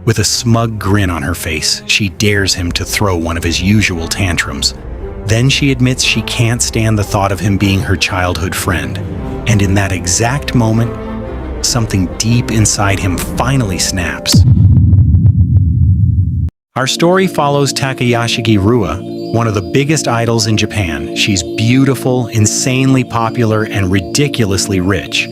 With a smug grin on her face, she dares him to throw one of his usual tantrums. Then she admits she can't stand the thought of him being her childhood friend. And in that exact moment, something deep inside him finally snaps. Our story follows Takayashiki Rua, one of the biggest idols in Japan. She's beautiful, insanely popular, and ridiculously rich.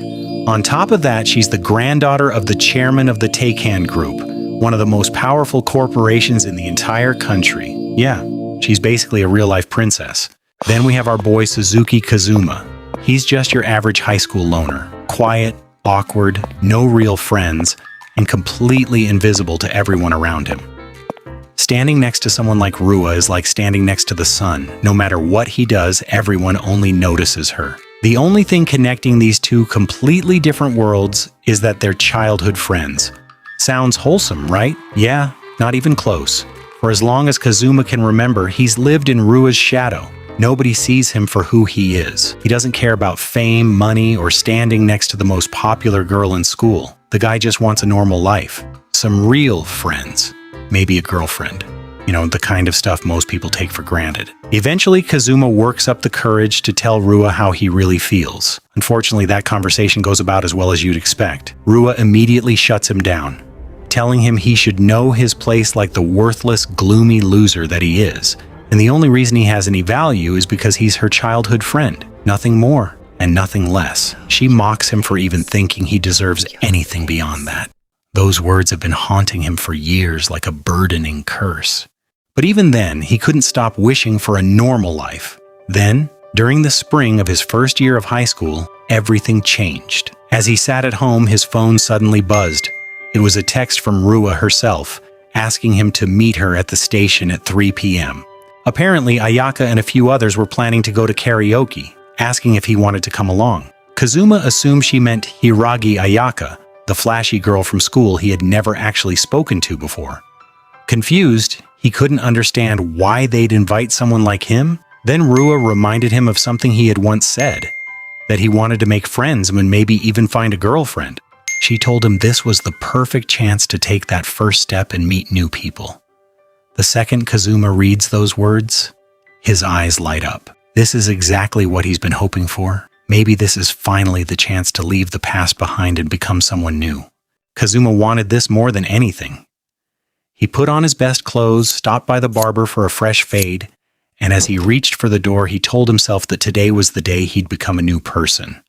On top of that, she's the granddaughter of the chairman of the Teikan Group, one of the most powerful corporations in the entire country. Yeah, she's basically a real-life princess. Then we have our boy Suzuki Kazuma. He's just your average high school loner. Quiet, awkward, no real friends, and completely invisible to everyone around him. Standing next to someone like Rua is like standing next to the sun. No matter what he does, everyone only notices her. The only thing connecting these two completely different worlds is that they're childhood friends. Sounds wholesome, right? Yeah, not even close. For as long as Kazuma can remember, he's lived in Rua's shadow. Nobody sees him for who he is. He doesn't care about fame, money, or standing next to the most popular girl in school. The guy just wants a normal life. Some real friends. Maybe a girlfriend. You know, the kind of stuff most people take for granted. Eventually, Kazuma works up the courage to tell Rua how he really feels. Unfortunately, that conversation goes about as well as you'd expect. Rua immediately shuts him down, telling him he should know his place like the worthless, gloomy loser that he is. And the only reason he has any value is because he's her childhood friend. Nothing more and nothing less. She mocks him for even thinking he deserves anything beyond that. Those words have been haunting him for years like a burdening curse. But even then, he couldn't stop wishing for a normal life. Then, during the spring of his first year of high school, everything changed. As he sat at home, his phone suddenly buzzed. It was a text from Rua herself, asking him to meet her at the station at 3 p.m. Apparently, Ayaka and a few others were planning to go to karaoke, asking if he wanted to come along. Kazuma assumed she meant Hiragi Ayaka, the flashy girl from school he had never actually spoken to before. Confused, he couldn't understand why they'd invite someone like him. Then Rua reminded him of something he had once said, that he wanted to make friends and maybe even find a girlfriend. She told him this was the perfect chance to take that first step and meet new people. The second Kazuma reads those words, his eyes light up. This is exactly what he's been hoping for. Maybe this is finally the chance to leave the past behind and become someone new. Kazuma wanted this more than anything. He put on his best clothes, stopped by the barber for a fresh fade, and as he reached for the door, he told himself that today was the day he'd become a new person.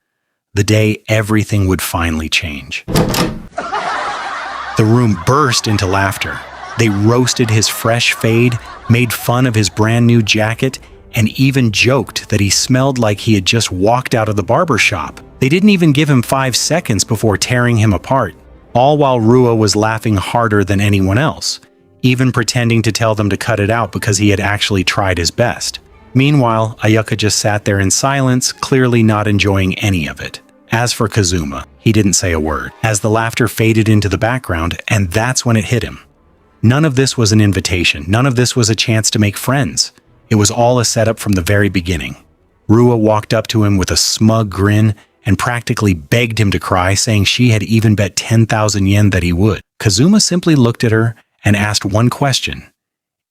The day everything would finally change. The room burst into laughter. They roasted his fresh fade, made fun of his brand new jacket, and even joked that he smelled like he had just walked out of the barber shop. They didn't even give him 5 seconds before tearing him apart, all while Rua was laughing harder than anyone else, even pretending to tell them to cut it out because he had actually tried his best. Meanwhile, Ayaka just sat there in silence, clearly not enjoying any of it. As for Kazuma, he didn't say a word, as the laughter faded into the background, and that's when it hit him. None of this was an invitation. None of this was a chance to make friends. It was all a setup from the very beginning. Rua walked up to him with a smug grin and practically begged him to cry, saying she had even bet 10,000 yen that he would. Kazuma simply looked at her and asked one question.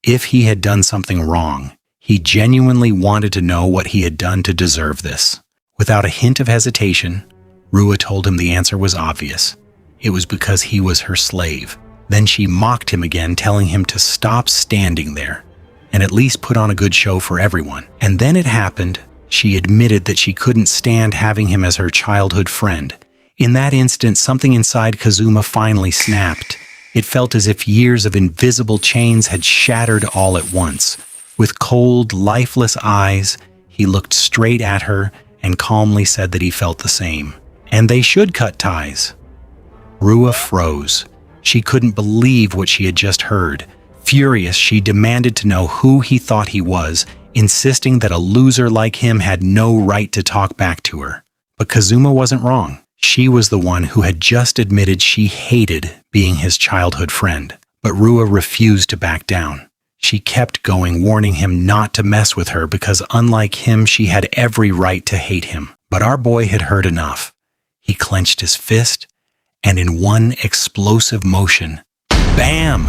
If he had done something wrong, he genuinely wanted to know what he had done to deserve this. Without a hint of hesitation, Rua told him the answer was obvious. It was because he was her slave. Then she mocked him again, telling him to stop standing there and at least put on a good show for everyone. And then it happened. She admitted that she couldn't stand having him as her childhood friend. In that instant, something inside Kazuma finally snapped. It felt as if years of invisible chains had shattered all at once. With cold, lifeless eyes, he looked straight at her and calmly said that he felt the same. And they should cut ties. Rua froze. She couldn't believe what she had just heard. Furious, she demanded to know who he thought he was, insisting that a loser like him had no right to talk back to her. But Kazuma wasn't wrong. She was the one who had just admitted she hated being his childhood friend. But Rua refused to back down. She kept going, warning him not to mess with her because unlike him, she had every right to hate him. But our boy had heard enough. He clenched his fist, and in one explosive motion, Bam!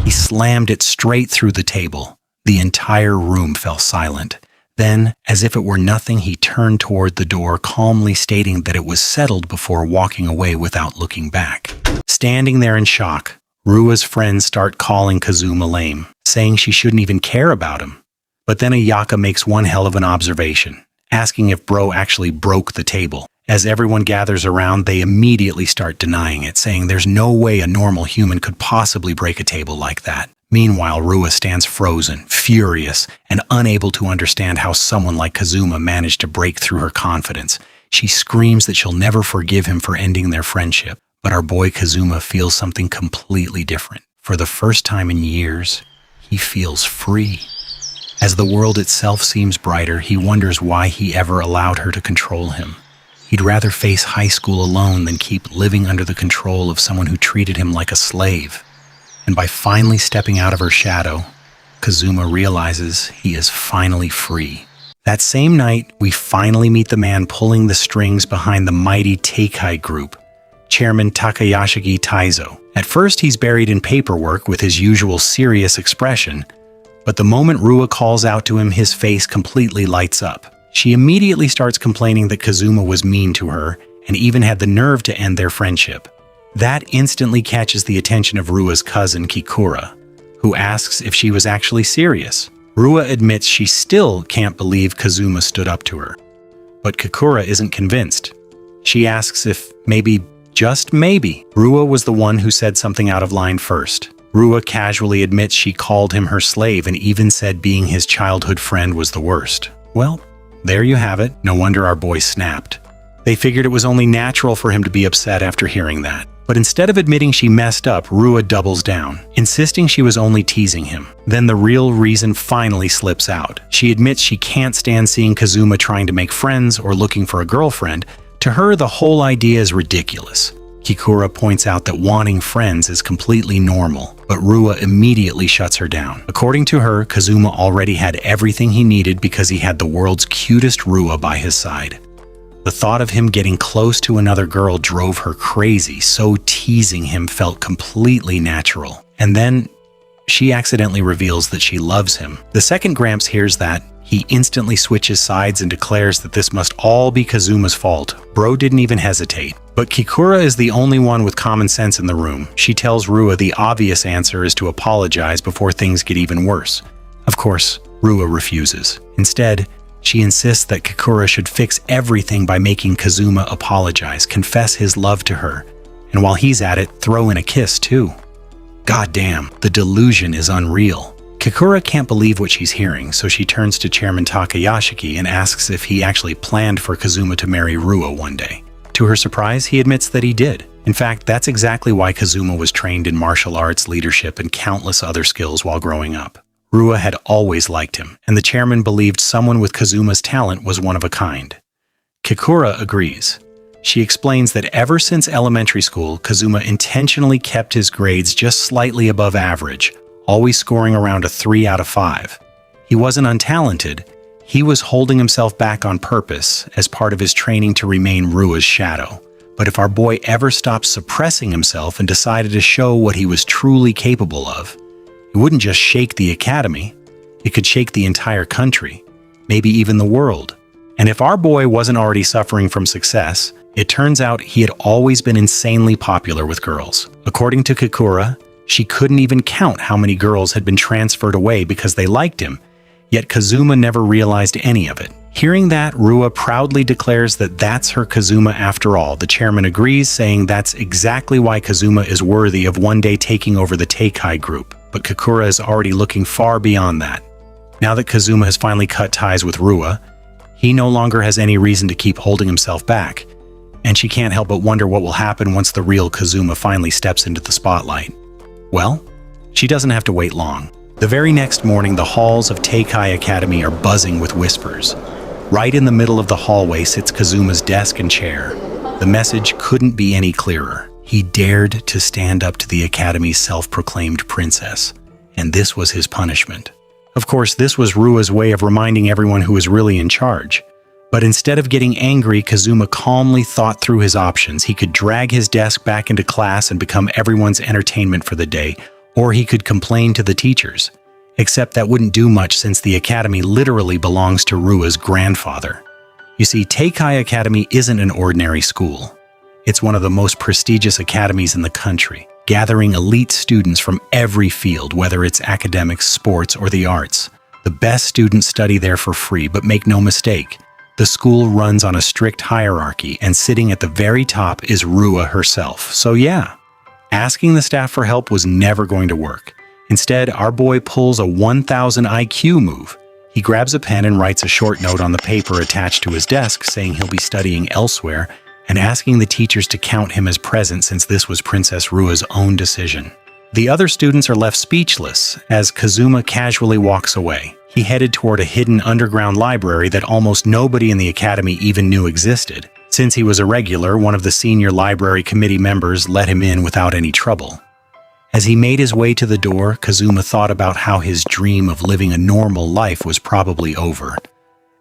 He slammed it straight through the table. The entire room fell silent. Then, as if it were nothing, he turned toward the door, calmly stating that it was settled before walking away without looking back. Standing there in shock, Rua's friends start calling Kazuma lame, saying she shouldn't even care about him. But then Ayaka makes one hell of an observation, asking if bro actually broke the table. As everyone gathers around, they immediately start denying it, saying there's no way a normal human could possibly break a table like that. Meanwhile, Rua stands frozen, furious, and unable to understand how someone like Kazuma managed to break through her confidence. She screams that she'll never forgive him for ending their friendship. But our boy Kazuma feels something completely different. For the first time in years, he feels free. As the world itself seems brighter, he wonders why he ever allowed her to control him. He'd rather face high school alone than keep living under the control of someone who treated him like a slave. And by finally stepping out of her shadow, Kazuma realizes he is finally free. That same night, we finally meet the man pulling the strings behind the mighty Teikai group, Chairman Takayashigi Taizo. At first, he's buried in paperwork with his usual serious expression, but the moment Rua calls out to him, his face completely lights up. She immediately starts complaining that Kazuma was mean to her and even had the nerve to end their friendship. That instantly catches the attention of Rua's cousin Kikura, who asks if she was actually serious. Rua admits she still can't believe Kazuma stood up to her. But Kikura isn't convinced. She asks if maybe, just maybe, Rua was the one who said something out of line first. Rua casually admits she called him her slave and even said being his childhood friend was the worst. Well, there you have it. No wonder our boy snapped. They figured it was only natural for him to be upset after hearing that. But instead of admitting she messed up, Rua doubles down, insisting she was only teasing him. Then the real reason finally slips out. She admits she can't stand seeing Kazuma trying to make friends or looking for a girlfriend. To her, the whole idea is ridiculous. Kikura points out that wanting friends is completely normal, but Rua immediately shuts her down. According to her, Kazuma already had everything he needed because he had the world's cutest Rua by his side. The thought of him getting close to another girl drove her crazy, so teasing him felt completely natural. And then she accidentally reveals that she loves him. The second Gramps hears that, he instantly switches sides and declares that this must all be Kazuma's fault. Bro didn't even hesitate. But Kikura is the only one with common sense in the room. She tells Rua the obvious answer is to apologize before things get even worse. Of course, Rua refuses. Instead, she insists that Kikura should fix everything by making Kazuma apologize, confess his love to her, and while he's at it, throw in a kiss too. Goddamn, the delusion is unreal. Kikura can't believe what she's hearing, so she turns to Chairman Takayashiki and asks if he actually planned for Kazuma to marry Rua one day. To her surprise, he admits that he did. In fact, that's exactly why Kazuma was trained in martial arts, leadership, and countless other skills while growing up. Rua had always liked him, and the chairman believed someone with Kazuma's talent was one of a kind. Kikura agrees. She explains that ever since elementary school, Kazuma intentionally kept his grades just slightly above average, always scoring around a 3 out of 5. He wasn't untalented. He was holding himself back on purpose as part of his training to remain Rua's shadow. But if our boy ever stopped suppressing himself and decided to show what he was truly capable of, it wouldn't just shake the academy, it could shake the entire country, maybe even the world. And if our boy wasn't already suffering from success, it turns out he had always been insanely popular with girls. According to Kikura, she couldn't even count how many girls had been transferred away because they liked him, yet Kazuma never realized any of it. Hearing that, Rua proudly declares that that's her Kazuma after all. The chairman agrees, saying that's exactly why Kazuma is worthy of one day taking over the Teikai group. But Kikura is already looking far beyond that. Now that Kazuma has finally cut ties with Rua, he no longer has any reason to keep holding himself back, and she can't help but wonder what will happen once the real Kazuma finally steps into the spotlight. Well, she doesn't have to wait long. The very next morning, the halls of Teikai Academy are buzzing with whispers. Right in the middle of the hallway sits Kazuma's desk and chair. The message couldn't be any clearer. He dared to stand up to the Academy's self-proclaimed princess, and this was his punishment. Of course, this was Rua's way of reminding everyone who was really in charge. But instead of getting angry, Kazuma calmly thought through his options. He could drag his desk back into class and become everyone's entertainment for the day, or he could complain to the teachers. Except that wouldn't do much since the academy literally belongs to Rua's grandfather. You see, Teikai Academy isn't an ordinary school. It's one of the most prestigious academies in the country, gathering elite students from every field, whether it's academics, sports, or the arts. The best students study there for free, but make no mistake, the school runs on a strict hierarchy, and sitting at the very top is Rua herself. So yeah, asking the staff for help was never going to work. Instead, our boy pulls a 1000 IQ move. He grabs a pen and writes a short note on the paper attached to his desk saying he'll be studying elsewhere and asking the teachers to count him as present since this was Princess Rua's own decision. The other students are left speechless as Kazuma casually walks away. He headed toward a hidden underground library that almost nobody in the academy even knew existed. Since he was a regular, one of the senior library committee members let him in without any trouble. As he made his way to the door, Kazuma thought about how his dream of living a normal life was probably over.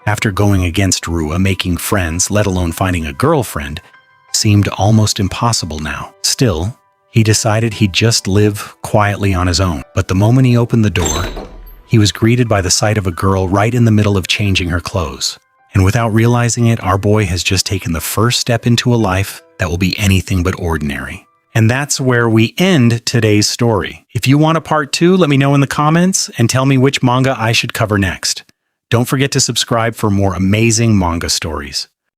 After going against Rua, making friends, let alone finding a girlfriend, seemed almost impossible now. Still, he decided he'd just live quietly on his own. But the moment he opened the door, he was greeted by the sight of a girl right in the middle of changing her clothes. And without realizing it, our boy has just taken the first step into a life that will be anything but ordinary. And that's where we end today's story. If you want a part 2, let me know in the comments and tell me which manga I should cover next. Don't forget to subscribe for more amazing manga stories.